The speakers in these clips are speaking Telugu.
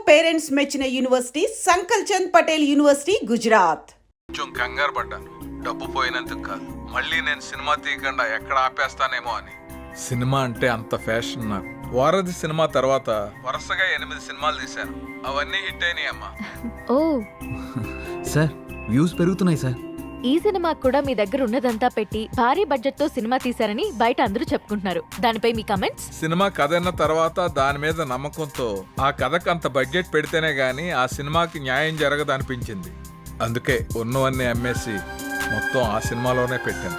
పేరెంట్స్ మెచ్చిన యూనివర్సిటీ సంకల్ చంద్ పటేల్ యూనివర్సిటీ, గుజరాత్. కొంచెం కంగారు పడ్డాను, డబ్బు పోయినందుకు కాదు, మళ్ళీ నేను సినిమా తీయకుండా ఎక్కడ ఆపేస్తానేమో అని. సినిమా అంటే అంత ఫ్యాషన్ నాకు. వారధి సినిమా తర్వాత వరుసగా 8 సినిమాలు తీశాను, అవన్నీ హిట్ అయినాయి అమ్మా. ఓ సార్ వ్యూస్ పెరుగుతున్నాయి సార్. ఈ సినిమా కూడా మీ దగ్గర ఉన్నదంతా పెట్టి భారీ బడ్జెట్ తో సినిమా తీశారని బయట అందరూ చెప్పుకుంటున్నారు. దానిపై మీ కమెంట్స్? సినిమా కథ అన్న తర్వాత దాని మీద నమ్మకంతో ఆ కథకు అంత బడ్జెట్ పెడితేనే గానీ ఆ సినిమాకి న్యాయం జరగదనిపించింది. అందుకే ఉన్నవన్నీ అమ్మేసి మొత్తం ఆ సినిమాలోనే పెట్టాను.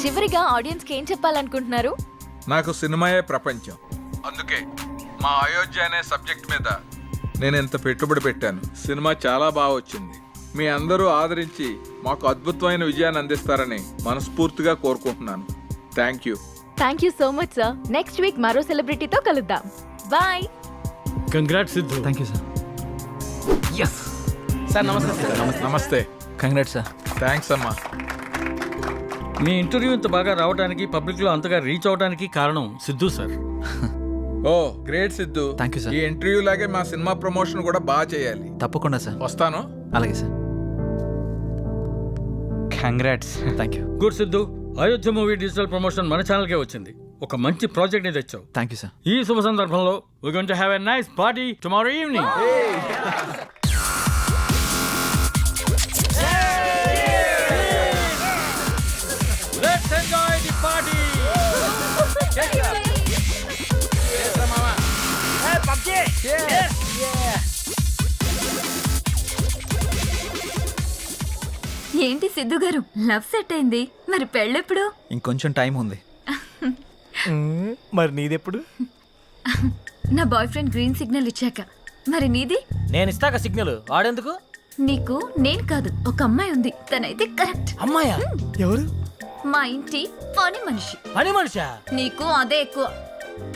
చివరిగా ఆడియన్స్ కి ఏం చెప్పాలనుకుంటున్నారు? నాకు సినిమాయే ప్రపంచం. అందుకే మా అయోధ్య అనే సబ్జెక్ట్ మీద నేను ఎంత పెట్టుబడి పెట్టాను. సినిమా చాలా బాగా వచ్చింది. మీ అందరూ ఆదరించి మాకు అద్భుతమైన విజయాన్ని అందిస్తారని మనస్ఫూర్తిగా కోరుకుంటున్నాను. Thank you so much sir. Next week మరో సెలబ్రిటీతో కలుద్దాం. Bye. Congrats Siddhu. Thank you sir. Yes sir నమస్తే. నమస్తే. Congrats sir. థ్యాంక్స్ అమ్మా. మీ ఇంటర్వ్యూ ఇంత బాగా రావడానికి, పబ్లిక్ లో అంతగా రీచ్ అవడానికి కారణం Siddhu sir. Oh great Siddhu. Thank you sir. ఈ ఇంటర్వ్యూ లాగే మా సినిమా ప్రమోషన్ కూడా బాగా చేయాలి. తప్పకుండా సార్. వస్తాను. అలాగే sir. Congrats. Thank you. Good Siddhu. Ayodhya movie digital promotion మన ఛానల్ కే వచ్చింది. ఒక మంచి ప్రాజెక్ట్ ని తెచ్చావు. Thank you sir. ఈ శుభ సందర్భంలో we going to have a nice party tomorrow evening. Let's enjoy the party. ఏంటి సిద్ధు గారు, లవ్ సెట్ అయింది, మరి పెళ్ళెప్పుడు? ఇంకొంచెం టైం ఉంది. మరి నీదెప్పుడు? నా బాయ్ ఫ్రెండ్ గ్రీన్ సిగ్నల్ ఇచ్చాక. మరి నీది? నేను ఇస్తాక సిగ్నల్ వాడేందుకు? నీకు నేను కాదు, ఒక అమ్మాయి ఉంది, తనైతే కరెక్ట్. అమ్మాయా? ఎవరు? మా ఇంటి పని మనిషి. పని మనిషా? నీకు అదే ఎక్కువ.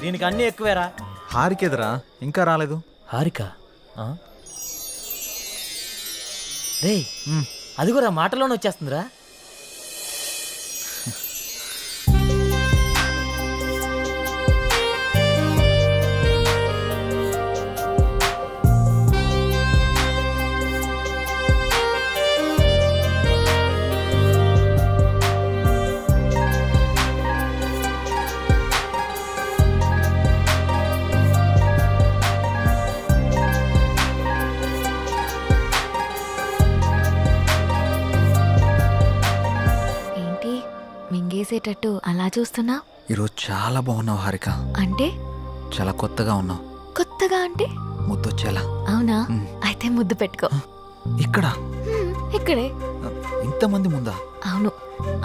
దీనికి అన్ని ఎక్కువేరా. హారికేదరా ఇంకా రాలేదు? హారిక రే, అది కూడా మాటలోనే వచ్చేస్తుందిరా. మింగేసేటట్టు అలా చూస్తున్నా? ఈరోజు చాలా బాగున్నావు హారిక. అంటే? చాలా కొత్తగా ఉన్నావు. కొత్తగా అంటే? ముద్దొచ్చేలా. అవునా? అయితే ముద్దు పెట్టుకో. ఇక్కడ? ఇక్కడే. ఇంతమంది ముందా? అవును,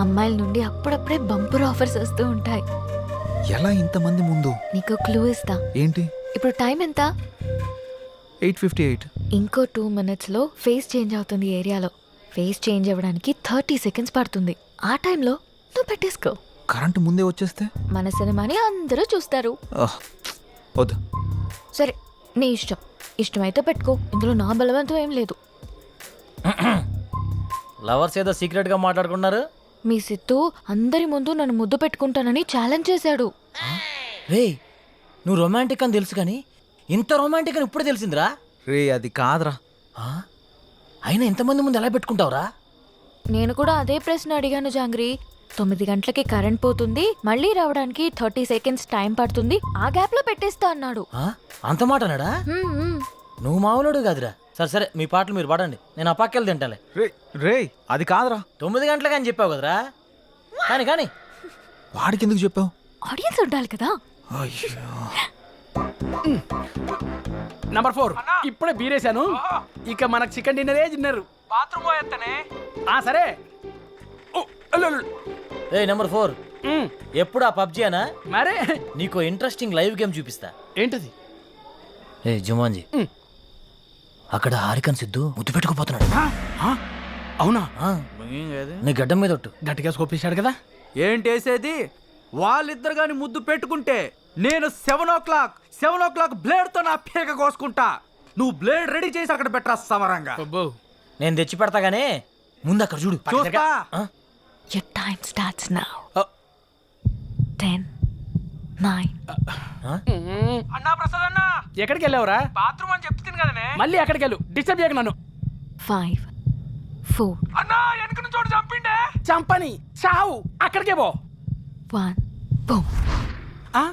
అమ్మాయిల నుండి అప్పుడప్పుడే బంపర్ ఆఫర్స్ వస్తూ ఉంటాయి. ఎలా ఇంతమంది ముందు? నీకు క్లూ ఇస్తా. ఏంటి? ఇప్పుడు టైం ఎంత? 8:58. ఇంకో 2 minutes లో ఫేస్ చేంజ్ అవుతుంది ఏరియాలో. ఫేస్ చేంజ్ అవ్వడానికి 30 seconds పడుతుంది. ఆ టైంలో నువ్వు పెట్టేసుకో. కరెంటు ముందే వచ్చేస్తే? మన సినిమాని అందరూ చూస్తారు. వద్దు. సరే, నీ ఇష్టం. ఇష్టమైతే పెట్టుకో, ఇందులో నా బలవంతం ఏం లేదు. లవర్స్ ఏదో సీక్రెట్ గా మాట్లాడుకున్నారు. మీ సిత్తు అందరి ముందు నన్ను ముద్దు పెట్టుకుంటానని ఛాలెంజ్ చేశాడు. రే, నువ్వు రొమాంటిక్ అని తెలుసు కానీ ఇంత రొమాంటిక్ అని ఇప్పుడు తెలిసిందిరా. రే అది కాదురా. అయినా ఇంతమంది ముందు ఎలా పెట్టుకుంటావురా? నేను కూడా అదే ప్రశ్న అడిగాను జాంగ్రీ. 9 గంటలకి కరెంట్ పోతుంది, మళ్ళీ రావడానికి 30 seconds టైం పడుతుంది, ఆ గ్యాప్ లో పెట్టేస్తా అన్నాడు. అంత మాట అన్నాడా? నువ్వు మామూలుడు కాదురా. సరే సరే, మీ పాటలు మీరు పాడండి, నేను ఆ పక్కెళ్ళి తింటాలే. రే అది కాదురా. 9 గంటలకి అని చెప్పావు కదరా. కానీ కానీ వాడికి ఎందుకు చెప్పావు? ఆడియన్స్ ఉండాలి కదా. నంబర్ 4 ఇప్పుడే బీరేశాను. ఇక మనకు చికెన్ డిన్నరే తిన్నారు. బాత్రూమ్ పోయేస్తానే. సరే. ఏ నెంబర్ 4, ఎప్పుడు ఆ పబ్జీ అనా? మరే నీకు ఇంట్రెస్టింగ్ లైవ్ గేమ్ చూపిస్తా. ఏంటది? ఏ జుమాన్జీ, అక్కడ హారికన్ సిద్ధు ముద్దు పెట్టుకుపోతున్నాడు. అవునా? నీ గడ్డం మీద ఒట్టు. గట్టిగా స్కోపేశాడు కదా. ఏంటేసేది? వాళ్ళిద్దరు గాని ముద్దు పెట్టుకుంటే నేను 7 o'clock బ్లేడ్ తో నా పీక కోసుకుంటా. నువ్వు బ్లేడ్ రెడీ చేసి అక్కడ పెట్టరా సమరంగా. నేను తెచ్చి పెడతా గానీ ముందు అక్కడ చూడు చూస్తా. ఆ? Your time starts now. Oh. 10, 9. అన్నా ప్రసాద్ అన్న ఎక్కడికి వెళ్ళావురా? బాత్రూమ్ అని చెప్తుంది కదనే. మళ్ళీ ఎక్కడికి వెళ్ళు, డిస్టర్బ్ చేయకు నన్ను. 5, 4, అన్నా వెనక నుంచి చోటు చంపిండే. చంపని చావు, అక్కడికే పో. 1, boom. ఆ?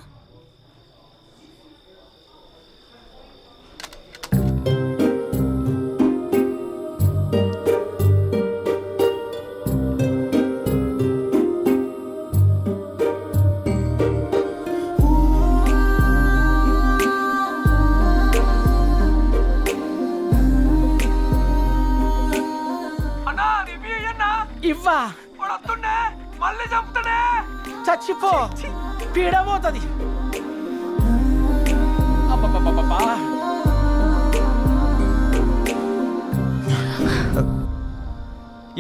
ఇవ్వా వస్తుండే, మళ్ళీ చంపుతాడే. చచ్చిపో, పీడబోతుంది. అబ్బబ్బబ్బబ్బా.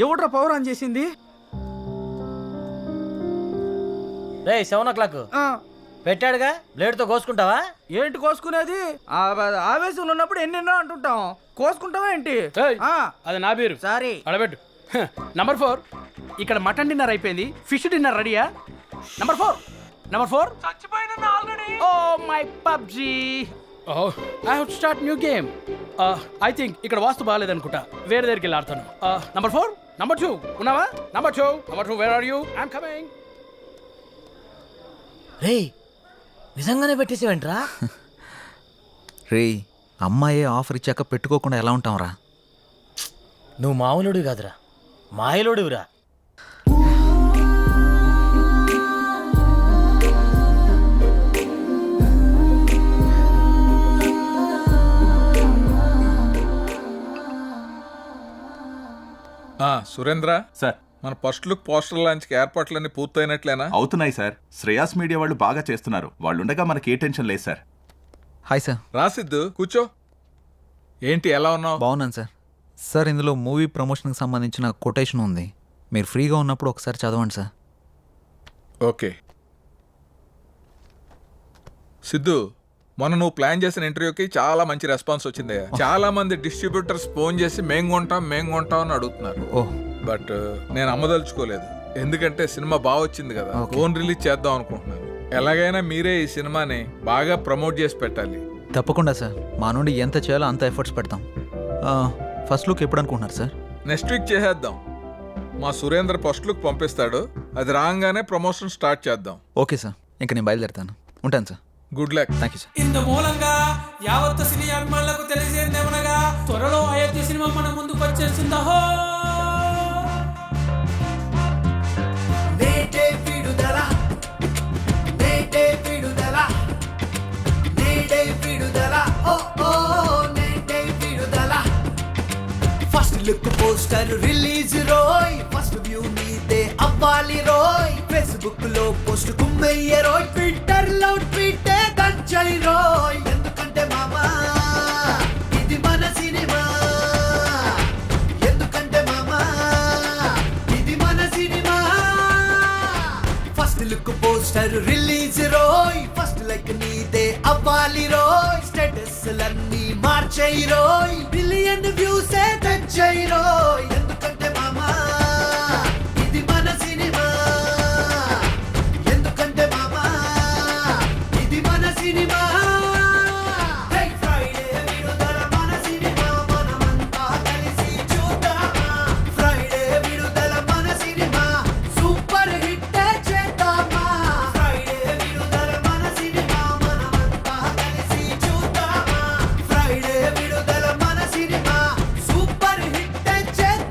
ఎవడ్రా పవర్ ఆన్ చేసింది? రే 7 o'clock పెట్టాడుగా, బ్లేడ్తో కోసుకుంటావా? ఏంటి కోసుకునేది? ఆవేశంలో ఉన్నప్పుడు ఎన్నెన్నో అంటుంటాం, కోసుకుంటావా ఏంటి? ఏయ్, అది నా పేరు. సారీ. అడబెట్టు. నంబర్ 4, ఇక్కడ మటన్ డిన్నర్ అయిపోయింది, ఫిష్ డిన్నర్ రెడీయా? నంబర్ 4 చచ్చిపోయిన already. Oh my PUBG. Oh I have to start new game. I think ఇక్కడ వాస్తు బాగాలేదనుకుంటా, వేరే దగ్గరికి వెళ్ళి ఆడతాను. నంబర్ 4, నంబర్ 2 ఉన్నావా? Number 2 where are you? I'm coming. రే నిజంగానే పెట్టేసేవేంట్రా? రే అమ్మాయే ఆఫర్ ఇచ్చాక పెట్టుకోకుండా ఎలా ఉంటాంరా? నువ్వు మామూలుడివి కాదురా, మాయలోడివిరా. సురేంద్ర సార్ మన ఫస్ట్ లుక్ పోస్టర్ లాంచ్కి ఏర్పాట్లన్నీ పూర్తయినట్లేనా? అవుతున్నాయి సార్. శ్రేయాస్ మీడియా వాళ్ళు బాగా చేస్తున్నారు. వాళ్ళుండగా మనకి ఏ టెన్షన్ లేదు సార్. Hi sir. రాసిద్దు కూర్చో. ఏంటి ఎలా ఉన్నావు? బాగున్నాను సార్. సార్ ఇందులో మూవీ ప్రమోషన్కి సంబంధించిన కొటేషన్ ఉంది, మీరు ఫ్రీగా ఉన్నప్పుడు ఒకసారి చదవండి సార్. ఓకే. సిద్ధు, మొన్న నువ్వు ప్లాన్ చేసిన ఇంటర్వ్యూకి చాలా మంచి రెస్పాన్స్ వచ్చింది. చాలా మంది డిస్ట్రిబ్యూటర్స్ ఫోన్ చేసి మేం కొంటాం అని అడుగుతున్నారు. ఓహ్, బట్ నేను అమ్మదలుచుకోలేదు, ఎందుకంటే సినిమా బాగా వచ్చింది కదా, ఫోన్ రిలీజ్ చేద్దాం అనుకుంటున్నాను. ఎలాగైనా మీరే ఈ సినిమాని బాగా ప్రమోట్ చేసి పెట్టాలి. తప్పకుండా సార్, మా నుండి ఎంత చేయాలో అంత ఎఫర్ట్స్ పెడతాం. ఫస్ట్ లుక్ ఎప్పుడు అనుకుంటున్నారు సార్? నెక్స్ట్ వీక్ చేసేద్దాం. మా సురేంద్ర ఫస్ట్ లుక్ పంపిస్తాడు, అది రాగానే ప్రమోషన్ స్టార్ట్ చేద్దాం. ఓకే సార్, ఇంకా నేను బయలుదేరుతాను. ఉంటాను sir. Good luck. Thank you sir. ఇందు మూలంగా యావత్ సినీ అభిమానులకు తెలియజేయమనగా త్వరలో అయోధ్య సినిమా మన ముందుకు వచ్చేస్తుందా? ఫస్ట్ లుక్ పోస్టర్ రిలీజ్ రోయ్, ఫస్ట్ వ్యూ నీదే అవ్వాలి రోయ్, ఫేస్బుక్ లో పోస్ట్ కుమ్మయ్య రోయ్, ట్విట్టర్ లో ట్వీటే దంచై రోయ్. ఎందుకంటే మామా ఇది మన సినిమా, ఎందుకంటే మామా ఇది మన cinema. First look poster release రోయ్, ఫస్ట్ లైక్ నీదే అవ్వాలి రోయ్, స్టేటస్ లన్నీ మార్చై రోయ్, బిలియన్ వ్యూస్ తెచ్చై రోయ్. ఎందుకంటే మామా ఇది మన సినిమా, ఎందుకంటే మామా ఇది మన సినిమా. ఫ్రైడే విడుదల మన సినిమా, మనమంతా కలిసి చూద్దామా. ఫ్రైడే విడుదల మన సినిమా, సూపర్ హిట్ చేద్దామా. ఫ్రైడే విడుదల మన సినిమా, మనమంతా కలిసి చూద్దామా. ఫ్రైడే విడుదల మన సినిమా, సూపర్ హిట్ చేద్దామా.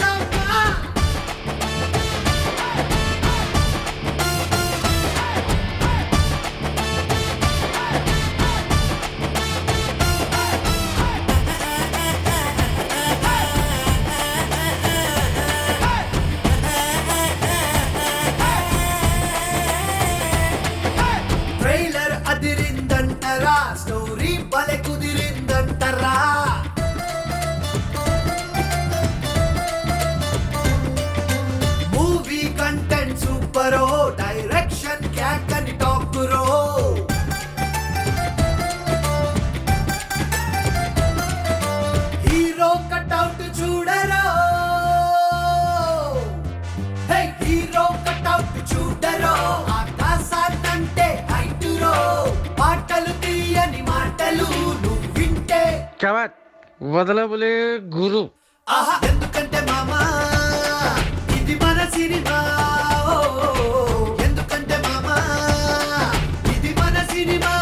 శవత్ వదలబులే గురు. ఆహా ఎందుకంటే మామా ఇది మన సినిమా ఓ, ఎందుకంటే మామా ఇది మన సినిమా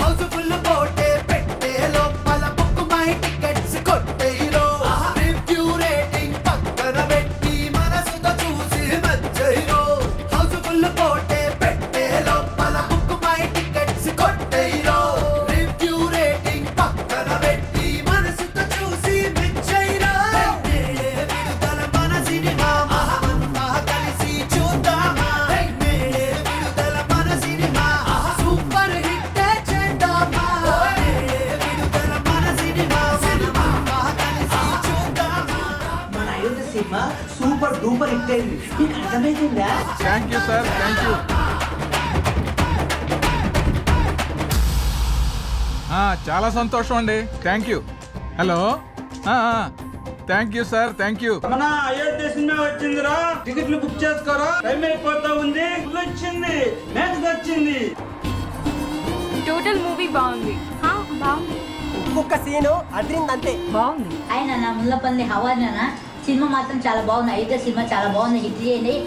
హౌస్ఫుల్ పోటే పెట్టే లోపల బుక్ మై టికెట్స్ కొట్టే హీరో రివ్యూ రేటింగ్ పక్కన పెట్టి మనసుతో చూసి మెచ్చే హీరో హౌస్ఫుల్ పోటే పెట్టే లోపల బుక్ మై టికెట్స్ కొట్టే హీరో రివ్యూ రేటింగ్ పక్కన పెట్టి మనసుతో చూసి మెచ్చే హీరో విడుదల మన సినిమా అంతా కలిసి చూద్దామా విడుదల మన సినిమా సూపర్ హిట్ చేద్దామా విడుదల మన సినిమా అంతా కలిసి చూద్దామా. మన Ayodhya cinema super duper hit అయింది. నీకు అర్థమైందా? Thank you sir, thank you. చాలా సంతోషం అండి, thank you. Hello, thank you sir, thank you. మన అయోధ్య సినిమా వచ్చిందిరా, టికెట్లు బుక్ చేసుకోరా, టైం అయిపోతా ఉంది. ఫుల్ వచ్చింది, మ్యాచ్ వచ్చింది. టోటల్ మూవీ బాగుంది. బాగుంది. ఒక్కొక్క సీను అదిరిందంతే. బాగుంది. ఆయన నా ముల్లపల్లి హవానా సినిమా మాత్రం చాలా బాగుంది. అయితే సినిమా చాలా బాగుంది, హిట్ చేయండి.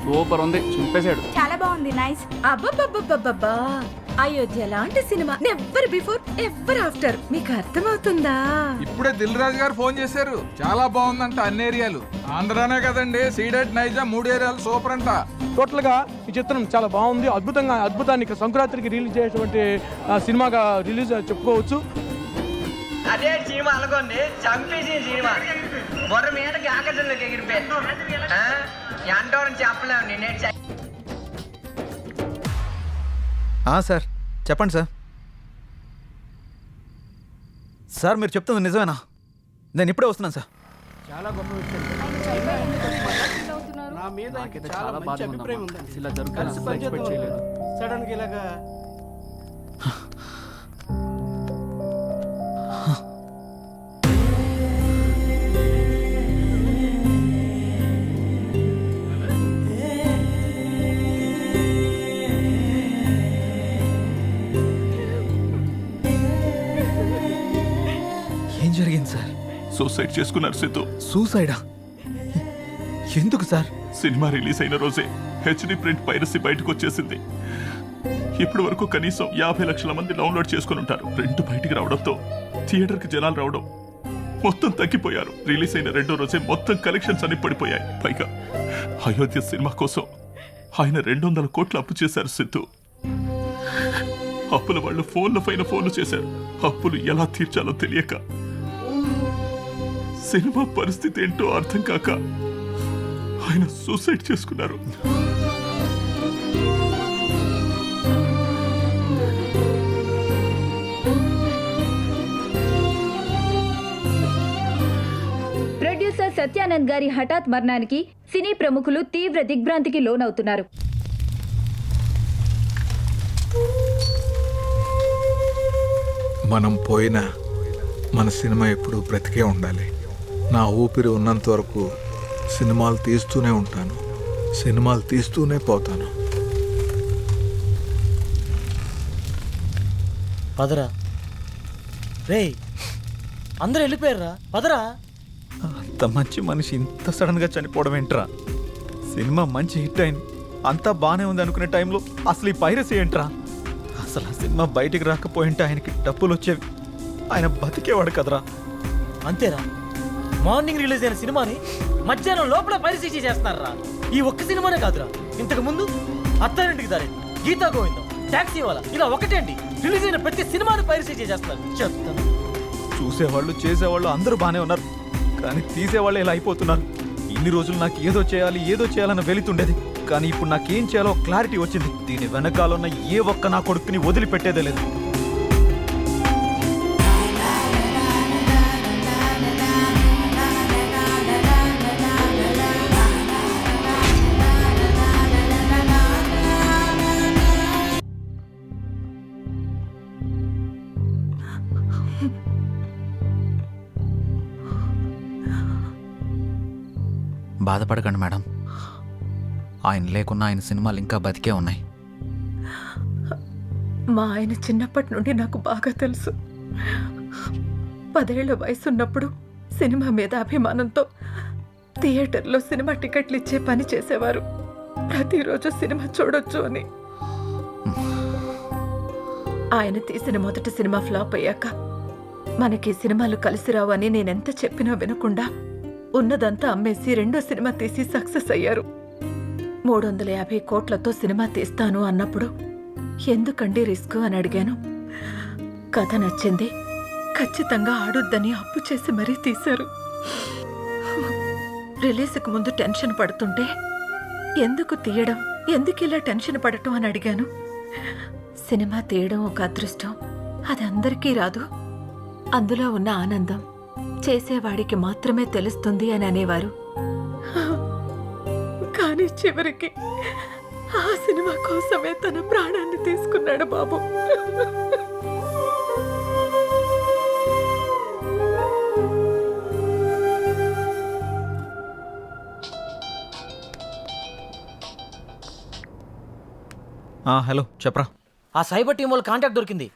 సూపర్ ఉంది, చింపేశాడు. చాలా బాగుంది. నైస్. అబ్బబ్బబ్బబ్బబ్బా, అయోధ్య లాంటి cinema never before ever after. మీకు అర్థమవుతుందా? ఇప్పుడే దిల్ రాజు గారు ఫోన్ చేశారు, చాలా బాగుందంట అన్ని ఏరియాలు. ఆంధ్రానే కదండి, సీడెడ్ నైజా 3 ఏరియాలు సూపర్ అంట. టోటల్ గా ఈ చిత్రం చాలా బాగుంది. అద్భుతాన్ని సంక్రాంతికి రిలీజ్ చేసినటువంటి సినిమాగా రిలీజ్ చెప్పుకోవచ్చు. అదే సినిమా అనుకోండి, చంపేసిన సినిమా బొర్ర మీదకి ఆకాశంలోకి ఎగిరిపోయి ఎంతో చెప్పలేము. నేనే సార్ చెప్పండి సార్. సార్ మీరు చెప్తుంది నిజమేనా? నేను ఇప్పుడే వస్తున్నాను సార్. చాలా గొప్ప విషయం. నా మీద చాలా మంచి అభిప్రాయం ఉందండి. ఇలా జరుగుతుంది. సడన్ గా ఇలాగా ఏం జరిగింది సార్? సూసైడ్ చేసుకున్నారు సిద్ధు. సూసైడా? ఎందుకు సార్? సినిమా రిలీజ్ అయిన రోజే హెచ్డి ప్రింట్ పైరసీ బయటకు వచ్చేసింది. ఇప్పటి వరకు కనీసం 50 లక్షల మంది డౌన్లోడ్ చేసుకుని ఉంటారు. ప్రింట్ బయటికి రావడంతో థియేటర్కి జనాలు రావడం మొత్తం తగ్గిపోయారు. రిలీజ్ అయిన 2వ రోజే మొత్తం కలెక్షన్స్ అన్ని పడిపోయాయి. పైగా అయోధ్య సినిమా కోసం ఆయన 200 కోట్లు అప్పు చేశారు సిద్ధు. అప్పుల వాళ్ళు ఫోన్ల పైన ఫోన్లు చేశారు. అప్పులు ఎలా తీర్చాలో తెలియక, సినిమా పరిస్థితి ఏంటో అర్థం కాక ఆయన సూసైడ్ చేసుకున్నారు. ప్రొడ్యూసర్ సత్యానంద్ గారి హఠాత్ మరణానికి సినీ ప్రముఖులు తీవ్ర దిగ్భ్రాంతికి లోనవుతున్నారు. మనం పోయినా మన సినిమా ఎప్పుడు బ్రతికే ఉండాలి. నా ఊపిరి ఉన్నంత వరకు సినిమాలు తీస్తూనే ఉంటాను, సినిమాలు తీస్తూనే పోతాను. పదరా రేయ్, అందరూ వెళ్ళిపోయారా? పదరా. అంత మంచి మనిషి ఇంత సడన్గా చనిపోవడం ఏంట్రా? సినిమా మంచి హిట్ అయింది, అంతా బాగానే ఉంది అనుకునే టైంలో అసలు ఈ పైరసీ ఏంట్రా? అసలు ఆ సినిమా బయటికి రాకపోయింటే ఆయనకి డబ్బులు వచ్చేవి, ఆయన బతికేవాడు కదరా. అంతేరా, మార్నింగ్ రిలీజ్ అయిన సినిమాని మధ్యాహ్నం లోపల పైరసీ చేస్తున్నారా? ఈ ఒక్క సినిమానే కాదురా, ఇంతకు ముందు అత్తారింటికి దారి, గీతా గోవిందం, టాక్సీ వాళ్ళ, ఇలా ఒకటేంటి రిలీజ్ అయిన ప్రతి సినిమాని పైరసీ చేస్తున్నారు. చెప్తాను. చూసేవాళ్ళు చేసేవాళ్ళు అందరూ బాగానే ఉన్నారు, కానీ తీసేవాళ్ళు ఇలా అయిపోతున్నారు. ఇన్ని రోజులు నాకు ఏదో చేయాలన్న వెళుతుండేది, కానీ ఇప్పుడు నాకేం చేయాలో క్లారిటీ వచ్చింది. దీని వెనకాల ఉన్న ఏ ఒక్క నా కొడుకుని వదిలిపెట్టేదే లేదు. బాధపడకండి మేడం, ఆయన లేకున్నా ఆయన సినిమాలు ఇంకా బతికే ఉన్నాయి. మా ఆయన చిన్నప్పటి నుండి నాకు బాగా తెలుసు. 10 ఏళ్ల వయసున్నప్పుడు సినిమా మీద అభిమానంతో థియేటర్లో సినిమా టికెట్లు ఇచ్చే పని చేసేవారు. ప్రతిరోజు సినిమా చూడొచ్చు అని. ఆయన తీసిన మొదటి సినిమా ఫ్లాప్ అయ్యాక మనకి సినిమాలు కలిసి రావు అని నేనెంత చెప్పినా వినకుండా ఉన్నదంతా అమ్మేసి రెండో సినిమా తీసి సక్సెస్ అయ్యారు. 350 కోట్లతో సినిమా తీస్తాను అన్నప్పుడు ఎందుకండి రిస్క్ అని అడిగాను. కథ నచ్చింది, ఖచ్చితంగా ఆడొద్దని అప్పు చేసి మరీ తీశారు. రిలీజ్కి ముందు టెన్షన్ పడుతుంటే ఎందుకు తీయడం, ఎందుకు ఇలా టెన్షన్ పడటం అని అడిగాను. సినిమా తీయడం ఒక అదృష్టం, అది అందరికీ రాదు. అందులో ఉన్న ఆనందం చేసేవాడికి మాత్రమే తెలుస్తుంది అని అనేవారు. కానీ చివరికి ఆ సినిమా కోసమే తన ప్రాణాన్ని తీసుకున్నాడు బాబు. హలో చెప్పరా. ఆ సైబర్ టీం వాళ్ళ కాంటాక్ట్ దొరికింది.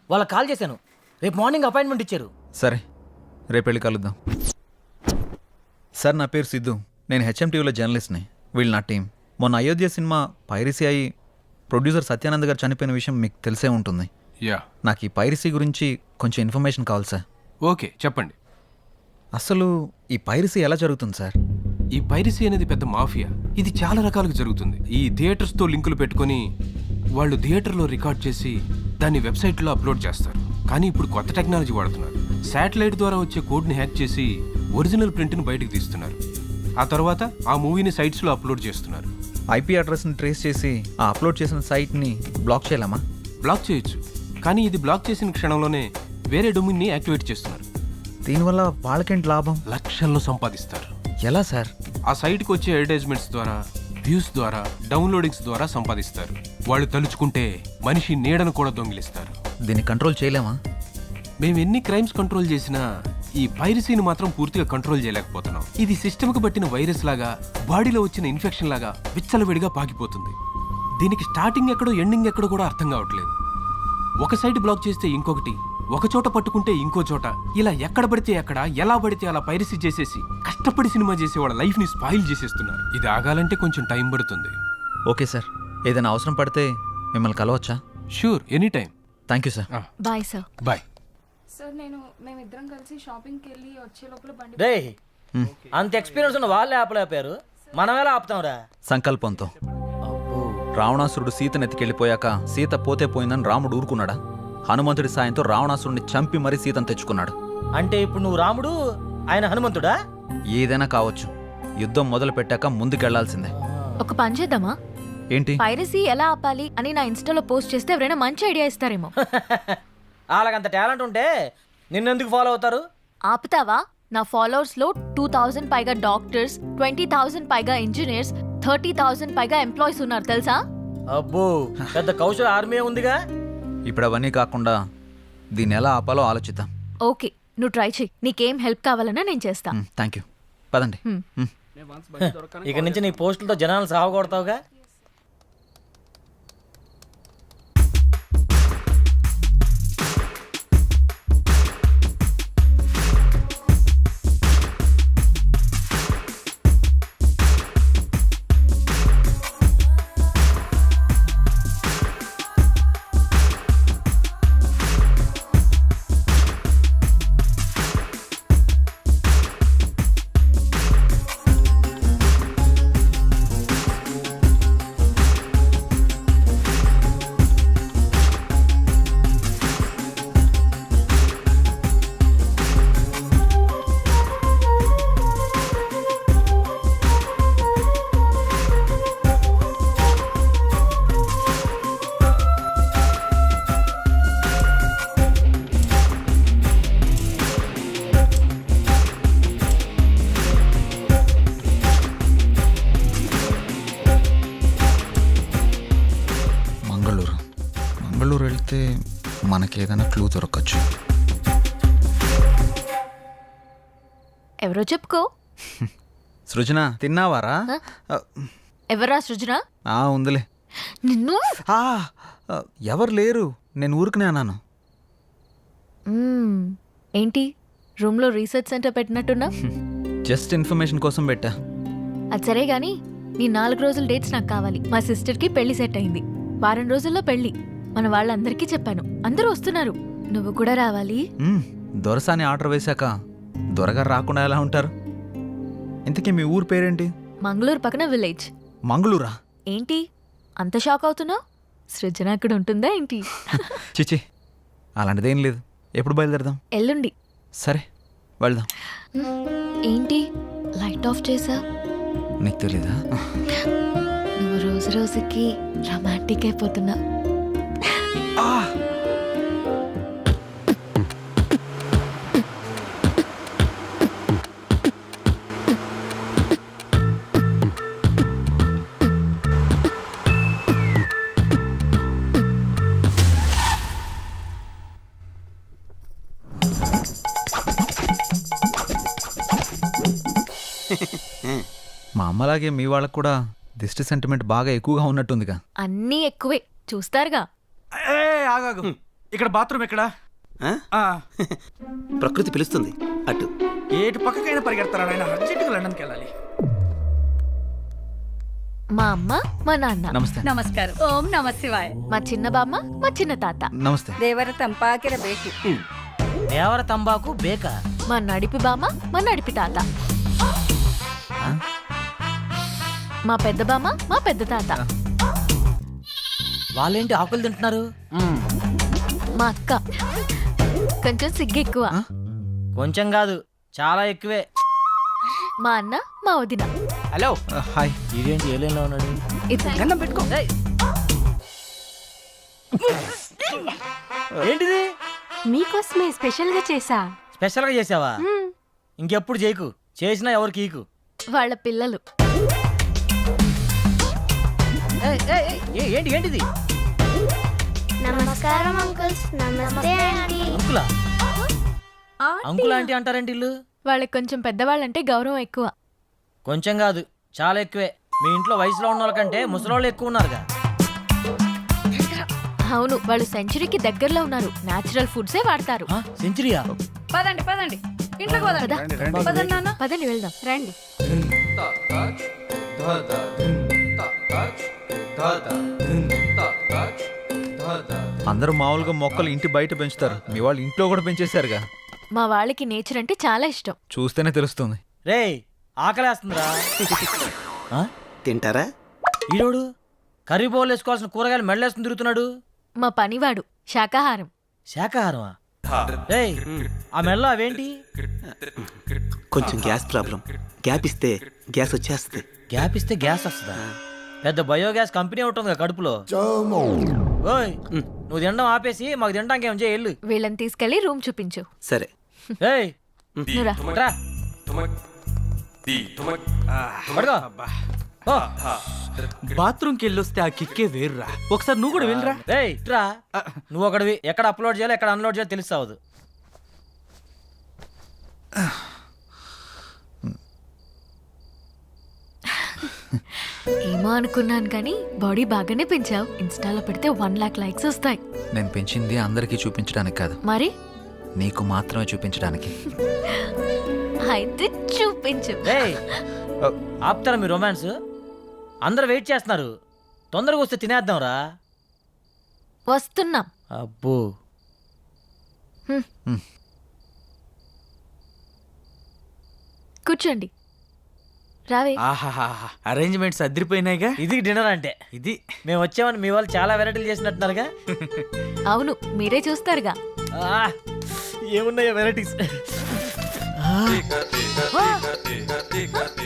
వాళ్ళకి కాల్ చేశాను. రేపు మార్నింగ్ అపాయింట్మెంట్ ఇచ్చారు. సరే రేపు వెళ్ళి కలుద్దాం. సార్ నా పేరు సిద్ధు, నేను హెచ్ఎంటీవీలో జర్నలిస్ట్ని. వీళ్ళు నా టీం. మొన్న అయోధ్య సినిమా పైరసీ అయి ప్రొడ్యూసర్ సత్యానంద్ గారు చనిపోయిన విషయం మీకు తెలిసే ఉంటుంది. యా, నాకు ఈ పైరసీ గురించి కొంచెం ఇన్ఫర్మేషన్ కావాలి సార్. ఓకే చెప్పండి. అసలు ఈ పైరసీ ఎలా జరుగుతుంది సార్? ఈ పైరసీ అనేది పెద్ద మాఫియా. ఇది చాలా రకాలుగా జరుగుతుంది. ఈ థియేటర్స్తో లింకులు పెట్టుకొని వాళ్ళు థియేటర్లో రికార్డ్ చేసి దాన్ని వెబ్సైట్లో అప్లోడ్ చేస్తారు. కానీ ఇప్పుడు కొత్త టెక్నాలజీ వాడుతున్నారు. శాటిలైట్ ద్వారా వచ్చే కోడ్ని హ్యాక్ చేసి ఒరిజినల్ ప్రింట్ని బయటకు తీస్తున్నారు. ఆ తర్వాత ఆ మూవీని సైట్స్లో అప్లోడ్ చేస్తున్నారు. ఐపీ అడ్రస్ని ట్రేస్ చేసి ఆ అప్లోడ్ చేసిన సైట్ని బ్లాక్ చేయలేమా? బ్లాక్ చేయొచ్చు, కానీ ఇది బ్లాక్ చేసిన క్షణంలోనే వేరే డొమైన్ని యాక్టివేట్ చేస్తున్నారు. దీనివల్ల వాళ్ళకేంటి లాభం? లక్షల్లో సంపాదిస్తారు. ఎలా సార్? ఆ సైట్కి వచ్చే అడ్వర్టైజ్మెంట్స్ ద్వారా, వ్యూస్ ద్వారా, డౌన్లోడింగ్స్ ద్వారా సంపాదిస్తారు. వాళ్ళు తలుచుకుంటే మనిషి నీడను కూడా దొంగిలిస్తారు. దీన్ని కంట్రోల్ చేయలేమా? మేము ఎన్ని క్రైమ్స్ కంట్రోల్ చేసినా ఈ పైరసీని మాత్రం పూర్తిగా కంట్రోల్ చేయలేకపోతున్నాం. ఇది సిస్టమ్కి పట్టిన వైరస్ లాగా, బాడీలో వచ్చిన ఇన్ఫెక్షన్ లాగా విచ్చలవిడిగా పాకిపోతుంది. దీనికి స్టార్టింగ్ ఎక్కడో ఎండింగ్ ఎక్కడో కూడా అర్థం కావట్లేదు. ఒక సైట్ బ్లాక్ చేస్తే ఇంకొకటి, ఒక చోట పట్టుకుంటే ఇంకో చోట, ఇలా ఎక్కడ పడితే ఎక్కడ, ఎలా పడితే అలా పైరసీ చేసేసి కష్టపడి సినిమా చేసే వాళ్ళ లైఫ్ని స్పాయిల్ చేసేస్తున్నారు. ఇది ఆగాలంటే కొంచెం టైం పడుతుంది. ఓకే సార్, ఏదైనా అవసరం పడితే మిమ్మల్ని కలవచ్చా? Sure, any time. Thank you sir. Bye sir. Bye. Sir మేమిద్దరం కలిసి షాపింగ్కి వెళ్ళి వచ్చే లోపల బండి. రే, అంత ఎక్స్పీరియన్స్ ఉన్న వాళ్ళే ఆపలేపారు, మనం ఎలా ఆపుతాంరా? సంకల్పంతో. రావణాసురుడు సీతను ఎత్తికెళ్ళిపోయాక సీత పోతే పోయిందని రాముడు ఊరుకున్నాడా? హనుమంతుడి సాయంతో రావణాసురుడిని చంపి మరీ సీతను తెచ్చుకున్నాడు. అంటే ఇప్పుడు నువ్వు రాముడు, ఆయన హనుమంతుడా? ఏదైనా కావచ్చు, యుద్ధం మొదలు పెట్టాక ముందుకెళ్లాల్సిందే. ఒక పని చేద్దామా? ఏంటి? పైరసీ ఎలా ఆపాలి అని నా ఇన్స్టాలో పోస్ట్ చేస్తే ఎవరైనా మంచి ఐడియా ఇస్తారేమో. వాళ్ళకంత టాలెంట్ ఉంటే నిన్నెందుకు ఫాలో అవుతారు? ఆపుతావా? నా ఫాలోవర్స్ లో 2000 పైగా డాక్టర్స్, 20,000 పైగా ఇంజనీర్స్, 30,000 పైగా ఎంప్లాయీస్ ఉన్నారు తెలుసా? అబ్బో, పెద్ద కౌశల ఆర్మీ ఉందిగా. ఇప్పుడు అవన్నీ కాకుండా దీన్ని ఎలా ఆపాలో ఆలోచిద్దాం. ఓకే, నువ్వు ట్రై చెయ్యి. నీకేం హెల్ప్ కావాలన్నా నేను చేస్తా. Thank you. పదండి. ఇక నుంచి నీ పోస్టులతో జనాలను సాగొడతావుగా. మంగళూరు వెళ్తే మనకేదైనా క్లూ దొరకచ్చు. ఎవరో చెప్పుకో. సృజన, తిన్నావారా? ఎవరా సృజన? ఉందిలే. నిన్ను ఎవరు లేరు, నేను ఊరికనే అన్నాను. ఏంటి రూమ్లో రీసెర్చ్ సెంటర్ పెట్టినట్టున్నా? జస్ట్ ఇన్ఫర్మేషన్ కోసం పెట్టా. అది సరే గాని నీ 4 రోజుల డేట్స్ నాకు కావాలి. మా సిస్టర్కి పెళ్లి సెట్ అయింది. వారం రోజుల్లో పెళ్లి. మన వాళ్ళందరికీ చెప్పాను, అందరూ వస్తున్నారు. నువ్వు కూడా రావాలి. దొరసాని ఆర్డర్ వేశాక దొరగారు రాకుండా ఎలా ఉంటారు? ఇంతకీ మీ ఊరు పేరేంటి? మంగళూరు పక్కన విలేజ్. మంగళూరా? ఏంటి అంత షాక్ అవుతున్నావు? సృజన అక్కడ ఉంటుందా ఏంటి? చిచి, అలాంటిదేం లేదు. ఎప్పుడు బయలుదేరదాం? ఎల్లుండి. సరే వెళ్దాం. ఏంటి లైట్ ఆఫ్ చేసా? నీకు తెలీదా? నువ్వు రోజు రోజుకి రొమాంటిక్ అయిపోతున్నా. మా అమ్మలాగే మీ వాళ్ళకు కూడా దిష్టి సెంటిమెంట్ బాగా ఎక్కువగా ఉన్నట్టుందిగా. అన్నీ ఎక్కువే చూస్తారుగా. ఆగాగు, ఇక్కడ బాత్రూమ్ ఎక్కడ? ప్రకృతి పిలుస్తుంది అటు. ఏటు పక్కకైనా పరిగెడతారా ఆయన? అర్జెంటుగా లండన్కి వెళ్ళాలి. మా అమ్మ మా నాన్న. నమస్తే. నమస్కారం. ఓం నమ శివాయ. మా చిన్న బామ్మ మా చిన్న తాత. నమస్తే. దేవర తంపాకిర బేకి. దేవర తంబాకు బేక. మా నడిపి బామ్మ మా నడిపి తాత. మా పెద్ద బామ్మ మా పెద్ద తాత. వాళ్ళేంటి ఆకులు తింటున్నారు? మా అక్క కొంచెం సిగ్గు ఎక్కువ. కొంచెం కాదు, చాలా ఎక్కువే. మా అన్న మా వదిన. హలో. హాయ్. ఇదేంటి ఏలేలో ఉన్నాడు? గన్నం పెట్టుకో. ఏంటిది? మీకోసమే స్పెషల్ గా చేసా. స్పెషల్ గా చేసావా? ఇంకెప్పుడు చేయకు, చేసినా ఎవరికి ఈకు. వాళ్ళ పిల్లలు. ఏంటి ఏంటిది? నమస్కారం అంకుల్స్. నమస్తే ఆంటీ. అంకులా? అంకుల్ ఆంటీ అంటారేంటి ఇల్లు? వాళ్ళకి కొంచెం పెద్దవాళ్ళంటే గౌరవం ఎక్కువ. కొంచెం కాదు, చాలా ఎక్కువే. మీ ఇంట్లో వయసులో ఉన్న వాళ్ళకంటే ముసలోళ్ళు ఎక్కువ ఉన్నారుగా. అవును, వాళ్ళు సెంచరీకి దగ్గరలో ఉన్నారు. నేచురల్ ఫుడ్సే వాడతారు. సెంచరీయా? పదండి పదండి ఇంట్లోకి పదండి. పదండి నాన్న. పదండి వెళ్దాం. రండి. అందరూ మామూలుగా మొక్కలు ఇంటి బయట పెంచుతారు, మీ వాళ్ళు ఇంట్లో కూడా పెంచేశారుగా. మా వాళ్ళకి నేచర్ అంటే చాలా ఇష్టం. చూస్తేనే తెలుస్తుంది. రేయ్, ఆకలేస్తుందిరా. తింటారా? ఈరోడు కర్రీ బౌల్ వేసుకోవాల్సిన కూరగాయలు మెడలేసుకుని తిరుగుతున్నాడు. మా పనివాడు శాకాహారం. శాకాహారమా? రేయ్, ఆ మెడలో అవేంటి? కొంచెం గ్యాస్ ప్రాబ్లం. గ్యాప్ ఇస్తే గ్యాస్ వచ్చేస్తుంది. గ్యాప్ ఇస్తే గ్యాస్ వస్తుందా? పెద్ద బయోగ్యాస్ కంపెనీ ఉంటుంది కడుపులో. ఓయ్, నువ్వు తినడం ఆపేసి మాకు తినడానికి ఏం చేయాలి? వీళ్ళని తీసుకెళ్లి రూమ్ చూపించు. సరే. ఏయ్, నువ్వురా. రా. పడుకో. ఓ. బాత్రూమ్కి వెళ్ళొస్తే ఆ కిక్కే వేరురా. ఒకసారి నువ్వు కూడా వెళ్ళరా. ఏయ్, రా. నువ్వు ఒకటివి ఎక్కడ అప్లోడ్ చేయాలో ఎక్కడ అన్లోడ్ చేయాలో తెలుస్తావదు. ఏమో అనుకున్నాను కానీ బాడీ బాగానే పెంచావు. ఇన్స్టాలో పెడితే 1 lakh లైక్స్ వస్తాయి. నేను పెంచింది అందరికీ చూపించడానికి కాదు, మరి నీకు మాత్రమే చూపించడానికి. అయితే చూపించు. ఏయ్, ఆపుతారా మీ రొమాన్స్? అందరు వెయిట్ చేస్తున్నారు, తొందరగా వస్తే తినేద్దాంరా. వస్తున్నాం. అబ్బో. కూర్చోండి. రావే. అరేంజ్మెంట్స్ అదిరిపోయినాయిగా. ఇది డిన్నర్ అంటే. ఇది మేము వచ్చామని మీ వాళ్ళు చాలా వెరైటీలు చేసినట్టున్నారుగా. అవును, మీరే చూస్తారుగా. ఏమున్నాయో వెరైటీస్?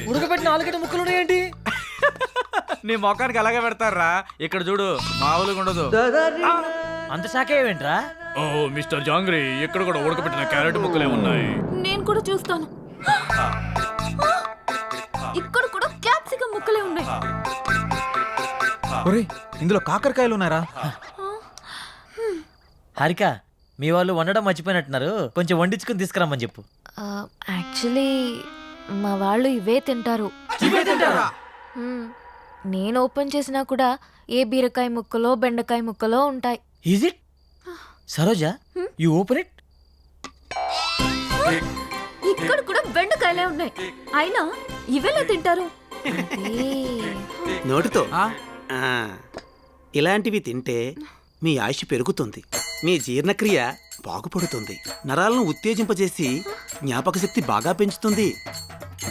ఉడకబెట్టిన ఆలుగడ్డ ముక్కలు ఉన్నాయేంటి? నీ మొఖానికి అలాగే పెడతారా. ఇక్కడ చూడు, మామూలుగా ఉండదు. అంత శాఖ ఏమేంట్రా? ఓ మిస్టర్ జాంగ్రీ, ఇక్కడ కూడా ఉడకబెట్టిన క్యారెట్ ముక్కలే ఉన్నాయి. నేను కూడా చూస్తాను. ఇక్కడ కూడా క్యాప్సికం ముక్కలే ఉన్నాయి. ఒరేయ్, ఇందులో కాకరకాయలు ఉన్నారా? హారిక, మీ వాళ్ళు వండడం మర్చిపోయినట్టున్నారు, కొంచెం వండించుకుని తీసుకురమ్మని చెప్పు. యాక్చువల్లీ మా వాళ్ళు ఇవే తింటారు. నేను ఓపెన్ చేసినా కూడా ఏ బీరకాయ ముక్కలో బెండకాయ ముక్కలో ఉంటాయి. Is it? Saroja, you open it. ఇక్కడ కూడా బెండకాయలే ఉన్నాయి, అయినా ఇవెలా తింటారు? నోటితో ఇలాంటివి తింటే మీ ఆయుష్ పెరుగుతుంది, మీ జీర్ణక్రియ బాగుపడుతుంది, నరాలను ఉత్తేజింపజేసి జ్ఞాపక శక్తి బాగా పెంచుతుంది.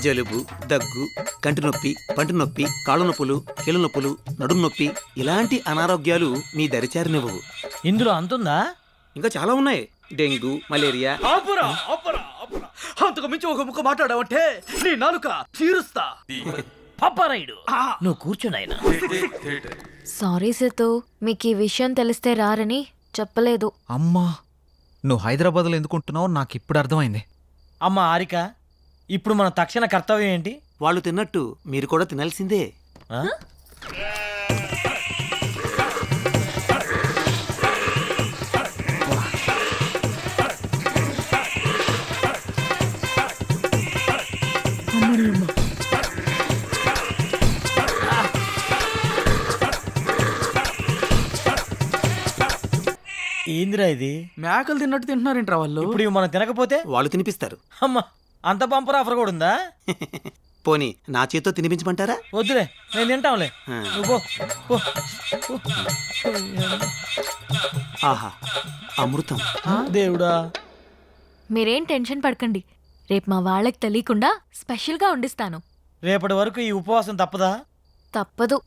జలుబు, దగ్గు, కంటి నొప్పి, పంటి నొప్పి, కాళ్ళు నొప్పులు, కీళ్ళ నొప్పులు, నడుము నొప్పి ఇలాంటి అనారోగ్యాలు మీ దరిచారినివ్వవు. ఇందులో అంతుందా? ఇంకా చాలా ఉన్నాయి. Dengue, malaria. ఆపురా ఆపురా ఆపురా, అంతకు మించి ఒక ముక్క మాట్లాడావంటే నీ నాలుక చీరుస్తా. పప్పారాయుడు నువ్వు కూర్చున్నాయన. సారీ సేతు, మీకు ఈ విషయం తెలిస్తే రారని చెప్పలేదు. అమ్మా, నువ్వు హైదరాబాద్లో ఎందుకుంటున్నావు నాకు ఇప్పుడు అర్థమైంది. అమ్మ హారిక, ఇప్పుడు మన తక్షణ కర్తవ్యం ఏంటి? వాళ్ళు తిన్నట్టు మీరు కూడా తినాల్సిందే. ఆ? ఏందిరా ఇది? మేకలు తిన్నట్టు తింటున్నారేంట్రా వాళ్ళు? ఇప్పుడు ఇవి మనం తినకపోతే వాళ్ళు తినిపిస్తారు. అమ్మా, అంత బంపర్ ఆఫర్ కూడా ఉందా? పోనీ నా చేతితో తినిపించమంటారా? వద్దులే, నేను తింటాంలే. ఆ. నువ్వు పో, పో, పో. ఆహా, అమృతం. దేవుడా. మీరేం టెన్షన్ పడకండి, రేపు మా వాళ్ళకి తెలియకుండా స్పెషల్గా వండిస్తాను. రేపటి వరకు ఈ ఉపవాసం తప్పదా? తప్పదు.